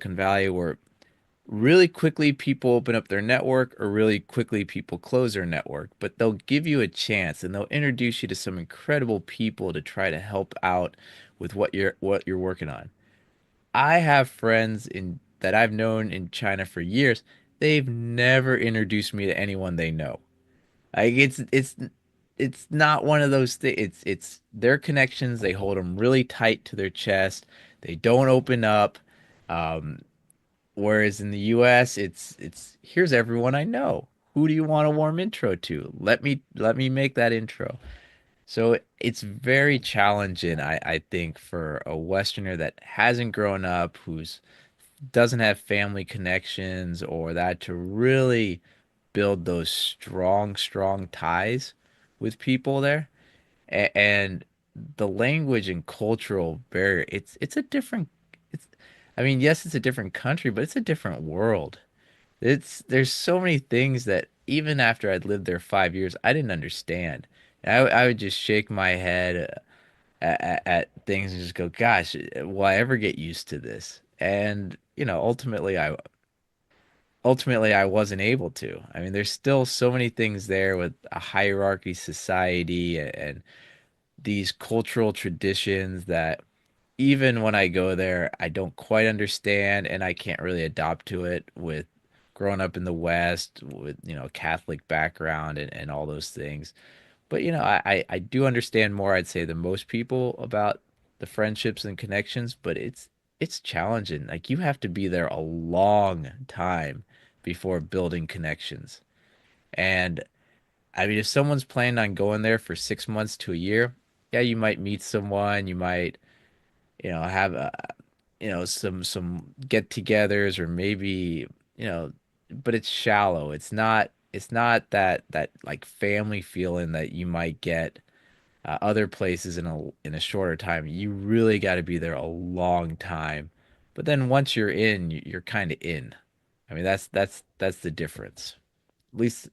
Silicon Valley where really quickly people open up their network or really quickly people close their network, but they'll give you a chance and they'll introduce you to some incredible people to try to help out with what you're working on. I have friends in that I've known in China for years. They've never introduced me to anyone they know. Like it's not one of those things. It's their connections. They hold them really tight to their chest. They don't open up. Um, Whereas in the US, it's here's everyone I know. Who do you want a warm intro to? Let me make that intro. So it's very challenging, I think, for a Westerner that hasn't grown up, who's doesn't have family connections or that to really build those strong ties with people there. And the language and cultural barrier, it's a different it's I mean, yes, it's a different country, but it's a different world. There's so many things that even after I'd lived there 5 years, I didn't understand. I would just shake my head at things and just go, "Gosh, will I ever get used to this?" And ultimately I wasn't able to. I mean, there's still so many things there with a hierarchy society and these cultural traditions that even when I go there, I don't quite understand and I can't really adopt to it with growing up in the West with, Catholic background and all those things. But, I do understand more, I'd say, than most people about the friendships and connections, but it's challenging. Like you have to be there a long time before building connections. And I mean, if someone's planning on going there for 6 months to a year, yeah, you might meet someone, you might, have some get-togethers or maybe, you know, but it's shallow. It's not that like family feeling that you might get other places in a shorter time. You really got to be there a long time. But then once you're in, you're kind of in. I mean, that's the difference. At least